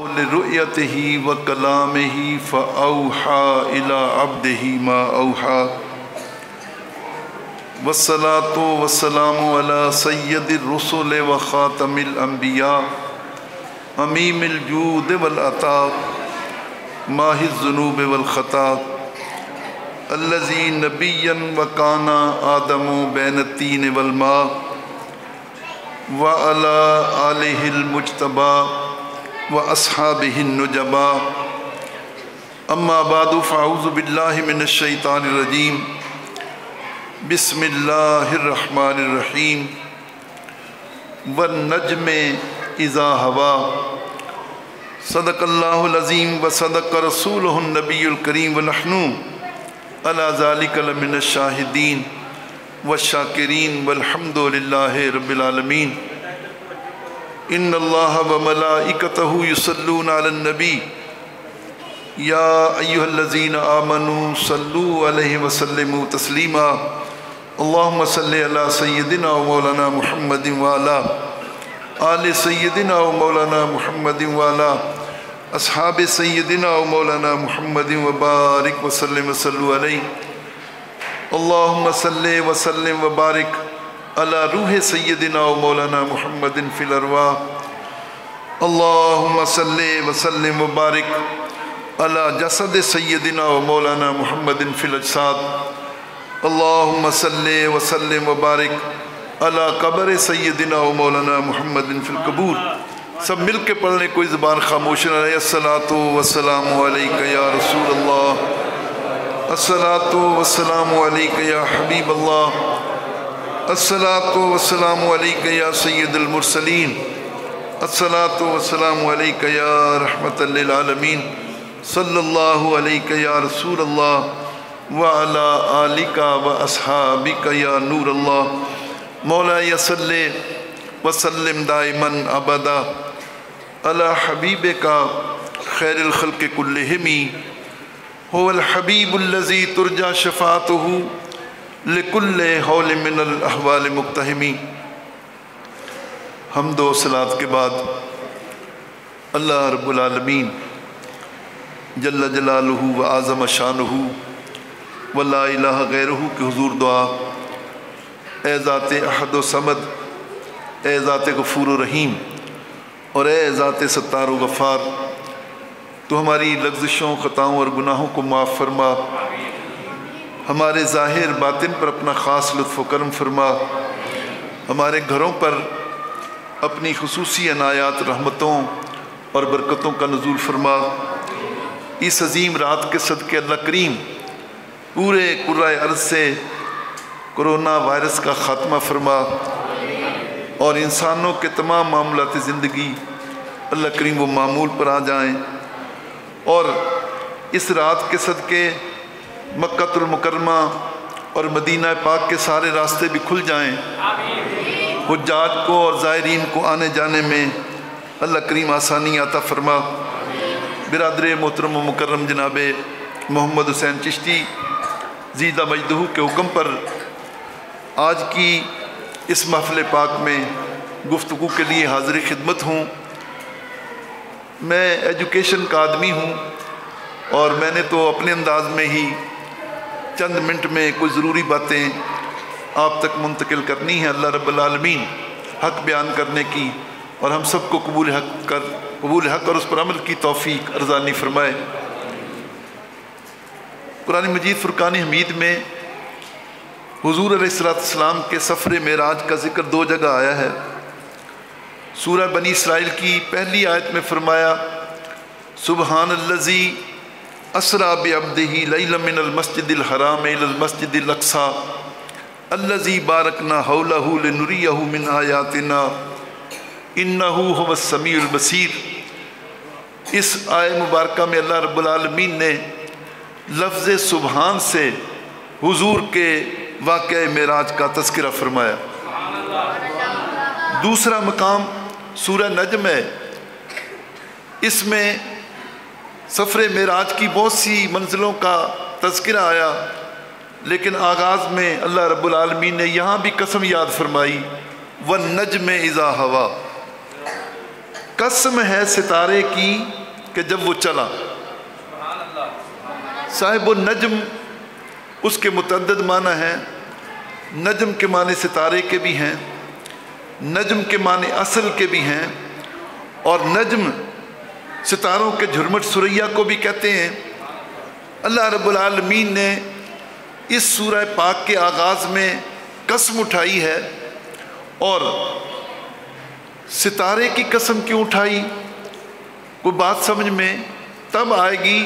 لرؤيته وكلامه فأوحى إلى عبده ما أوحى والصلاة والسلام على سيد الرسل وخاتم الأنبياء عميم الجود والعطاء ماحِ الذنوب والخطا الذي نبيا وكان آدم بين الطين والماء وعلى آله المجتبى وأصحابه النجبى أما بعد فأعوذ بالله من الشيطان الرجيم بسم الله الرحمن الرحيم والنجم إذا هوى صدق الله العظيم وصدق رسوله النبي الكريم ونحن على ذلك لمن الشاهدين والشاكرين والحمد لله رب العالمين إن الله وملائكته يصلون على النبي يا أيها الذين آمنوا صلوا عليه وسلموا تسليما اللهم صل على سيدنا ومولانا محمد وعلى آل سيدنا ومولانا محمد وعلى أصحاب سيدنا ومولانا محمد وبارك وسلم وصلوا عليه اللهم صل وسلم وبارك على روح سيدنا ومولانا محمد في الأرواح اللهم صل وسلم وبارك على جسد سيدنا ومولانا محمد في الأجساد اللهم صل وسلم وبارك على قبر سیدنا و مولانا محمد فی القبور سب مل کے پڑھنے کوئی زبان خاموش نہ رہے الصلاۃ والسلام علیک یا رسول اللہ الصلاۃ والسلام علیک یا حبیب اللہ الصلاۃ والسلام علیک یا سید المرسلین الصلاۃ والسلام علیک یا رحمت للعالمین صلی اللہ علیک یا رسول اللہ وعلی آلک واصحابک یا نور اللہ مولا صلی وسلم دائما ابدا علی حبیبک خیر الخلق کلہم هو الحبیب الذی ترجى شفاعته لکل حول من الاحوال مقتحم حمد و صلات کے بعد اللہ رب العالمین جل جلالہ و اعظم شانہ و لا الہ غیرہ کے حضور دعا اے ذات احد و صمد اے ذات غفور و رحیم اور اے ذات ستار و غفار تو ہماری لغزشوں خطاؤں اور گناہوں کو معاف فرما ہمارے ظاہر باطن پر اپنا خاص لطف و کرم فرما ہمارے گھروں پر اپنی خصوصی عنایات رحمتوں اور برکتوں کا نزول فرما اس عظیم رات کے صدقے اللہ کریم پورے قرۂ ارض سے کرونا وائرس کا خاتمہ فرما اور انسانوں کے تمام معاملات زندگی اللہ کریم وہ معمول پر آ جائیں اور اس رات کے صدقے مکہ المکرمہ اور مدینہ پاک کے سارے راستے بھی کھل جائیں حجاج کو اور زائرین کو آنے جانے میں اللہ کریم آسانی عطا فرما برادر محترم و مکرم جناب محمد حسین چشتی زیدہ مجدہ کے حکم پر آج کی اس محفل پاک میں گفتگو کے لیے حاضر خدمت ہوں میں ایجوکیشن کا آدمی ہوں اور میں نے تو اپنے انداز میں ہی چند منٹ میں کوئی ضروری باتیں آپ تک منتقل کرنی ہیں اللہ رب العالمین حق بیان کرنے کی اور ہم سب کو قبول حق اور اس پر عمل کی توفیق ارزانی فرمائے قرآن مجید فرقان حمید میں حضور علیہ السلام کے سفر معراج کا ذکر دو جگہ آیا ہے سورہ بنی اسرائیل کی پہلی آیت میں فرمایا سبحان الذی اسریٰ بعبدہ لیلا من المسجد الحرام الی المسجد الاقصی الذی بارکنا حولہ لنریہ من آیاتنا انہ هو السمیع البصیر اس آیت مبارکہ میں اللہ رب العالمین نے لفظ سبحان سے حضور کے واقعہ معراج کا تذکرہ فرمایا دوسرا مقام سورہ نجم ہے اس میں سفر معراج کی بہت سی منزلوں کا تذکرہ آیا لیکن آغاز میں اللہ رب العالمین نے یہاں بھی قسم یاد فرمائی وَالنَّجْمِ إِذَا هَوَى قسم ہے ستارے کی کہ جب وہ چلا. صاحب النجم اس کے متعدد معنی ہیں. نجم کے معنی ستارے کے بھی ہیں، نجم کے معنی اصل کے بھی ہیں، اور نجم ستاروں کے جھرمٹ ثریا کو بھی کہتے ہیں. اللہ رب العالمین نے اس سورہ پاک کے آغاز میں قسم اٹھائی ہے. اور ستارے کی قسم کیوں اٹھائی؟ کوئی بات سمجھ میں تب آئے گی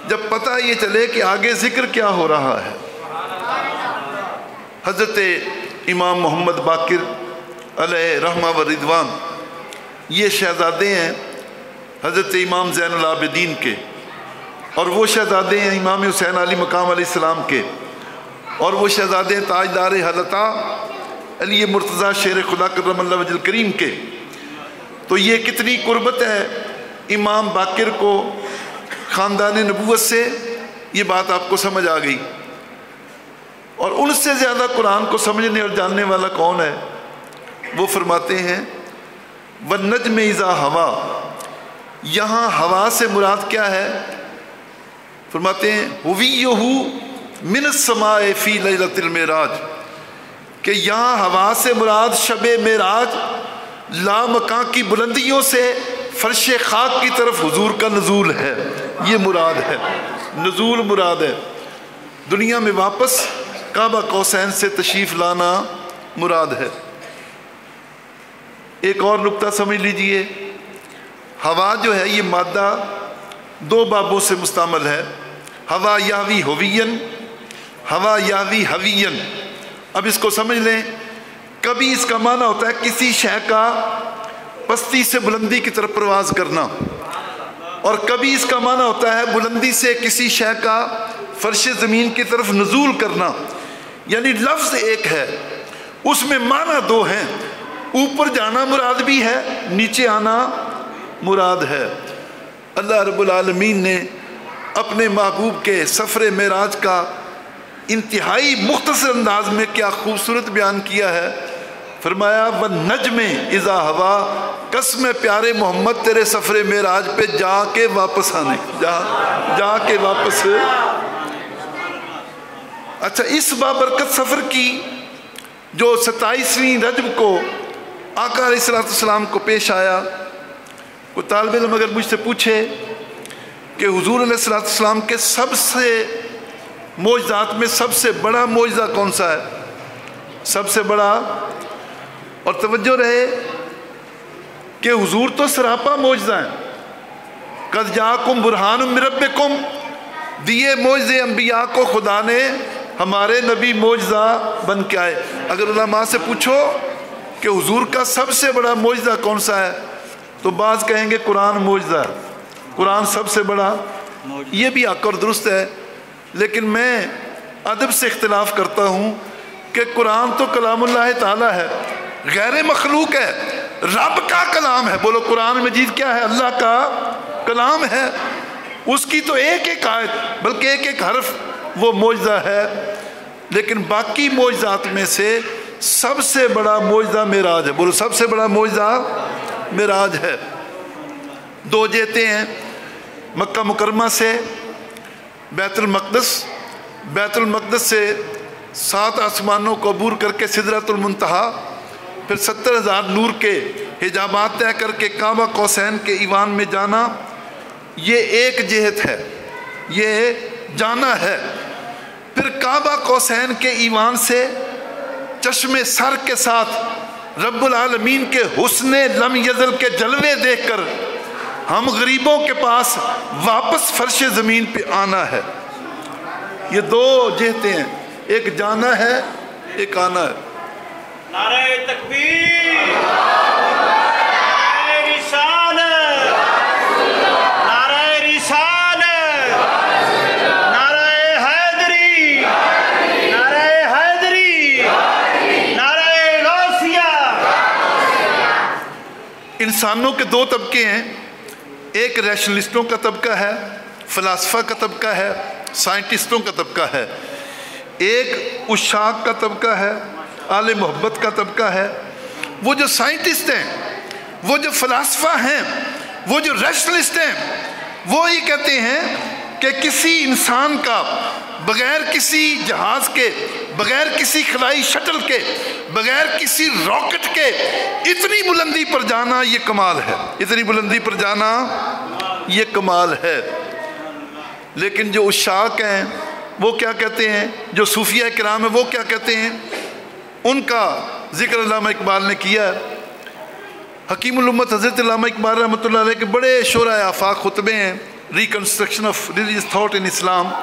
جب پتہ یہ چلے کہ آگے ذکر کیا ہو رہا ہے. حضرت امام محمد باقر علیہ رحمہ و رضوان یہ شہزادے ہیں حضرت امام زین العابدین کے، اور وہ شہزادے ہیں امام حسین علی مقام علیہ السلام کے، اور وہ شہزادے ہیں تاجدار حلقہ علی مرتضیٰ شیر خدا کرم اللہ وجہ الکریم کے. تو یہ کتنی قربت ہے امام باقر کو خاندان نبوت سے، یہ بات آپ کو سمجھ آ گئی. اور ان سے زیادہ قرآن کو سمجھنے اور جاننے والا کون ہے؟ وہ فرماتے ہیں وَالنَّجْمِ إِذَا هَوَىٰ. یہاں ہوا سے مراد کیا ہے؟ فرماتے ہیں هُوِيُّهُ مِنَ السَّمَاءِ فِي لَيْلَةِ الْمِعْرَاج، کہ یہاں ہوا سے مراد شب معراج لامکاں کی بلندیوں سے فرش خاک کی طرف حضور کا نزول ہے. یہ مراد ہے، نزول مراد ہے. دنیا میں واپس کعبہ قوسین سے تشریف لانا مراد ہے. ایک اور نقطہ سمجھ لیجئے، ہوا جو ہے یہ مادہ دو بابوں سے مستعمل ہے. ہوا یاوی ہوین، ہوا یاوی ہوین. اب اس کو سمجھ لیں. کبھی اس کا معنی ہوتا ہے کسی شے کا پستی سے بلندی کی طرف پرواز کرنا، اور کبھی اس کا معنی ہوتا ہے بلندی سے کسی شے کا فرش زمین کی طرف نزول کرنا. یعنی لفظ ایک ہے، اس میں معنی دو ہیں. اوپر جانا مراد بھی ہے، نیچے آنا مراد ہے. اللہ رب العالمین نے اپنے محبوب کے سفر معراج کا انتہائی مختصر انداز میں کیا خوبصورت بیان کیا ہے. فرمایا وَالنَّجْمِ إِذَا هَوَىٰ، قسم پیارے محمد تیرے سفر معراج پہ جا کے واپس آنے، جا کے واپس. اچھا، اس بابرکت سفر کی جو 27ویں رجب کو آقا علیہ السلام کو پیش آیا، کوئی طالب علم اگر مجھ سے پوچھے کہ حضور علیہ السلام کے سب سے معجزات میں سب سے بڑا معجزہ کون سا ہے؟ سب سے بڑا، اور توجہ رہے کہ حضور تو سراپا معجزہ ہیں. قد جاءکم برہان من ربکم، دیے معجزے انبیاء کو خدا نے، ہمارے نبی معجزہ بن کے آئے. اگر علماء سے پوچھو کہ حضور کا سب سے بڑا معجزہ کون سا ہے، تو بعض کہیں گے قرآن معجزہ ہے، قرآن سب سے بڑا. یہ بھی حق اور درست ہے، لیکن میں ادب سے اختلاف کرتا ہوں کہ قرآن تو کلام اللہ تعالیٰ ہے، غیر مخلوق ہے، رب کا کلام ہے. بولو قرآن مجید کیا ہے؟ اللہ کا کلام ہے. اس کی تو ایک ایک آیت بلکہ ایک ایک حرف وہ معجزہ ہے. لیکن باقی معجزات میں سے سب سے بڑا معجزہ معراج ہے. بولو سب سے بڑا معجزہ معراج ہے. دو جہتیں ہیں، مکہ مکرمہ سے بیت المقدس، بیت المقدس سے 7 آسمانوں کو عبور کر کے سدرۃ المنتہا، پھر 70,000 نور کے حجابات طے کر کے کعبہ قوسین کے ایوان میں جانا. یہ ایک جہت ہے، یہ جانا ہے. پھر کعبہ قوسین کے ایوان سے چشم سر کے ساتھ رب العالمین کے حسن لم یزل کے جلوے دیکھ کر ہم غریبوں کے پاس واپس فرش زمین پہ آنا ہے. یہ دو جہتیں ہیں، ایک جانا ہے، ایک آنا ہے. نعرہ تکبیر، نعرہ رسالت، نعرہ رسالت، نعرہ حیدری، نعرہ حیدری، نعرہ غوثیہ. انسانوں کے دو طبقے ہیں، ایک ریشنلسٹوں کا طبقہ ہے، فلاسفہ کا طبقہ ہے، سائنٹسٹوں کا طبقہ ہے. ایک عشاق کا طبقہ ہے، اہل محبت کا طبقہ ہے. وہ جو سائنٹسٹ ہیں وہ جو فلاسفہ ہیں، وہ جو ریشنلسٹ ہیں، وہ یہ کہتے ہیں کہ کسی انسان کا بغیر کسی جہاز کے، بغیر کسی خلائی شٹل کے، بغیر کسی راکٹ کے اتنی بلندی پر جانا یہ کمال ہے، اتنی بلندی پر جانا یہ کمال ہے۔ لیکن جو عشاق ہیں وہ کیا کہتے ہیں، جو صوفیہ کرام ہیں وہ کیا کہتے ہیں؟ ان کا ذکر علامہ اقبال نے کیا ہے۔ حکیم الامت حضرت علامہ اقبال رحمۃ اللہ علیہ کے بڑے شورۂ آفاق خطبے ہیں، reconstruction of religious thought in Islam.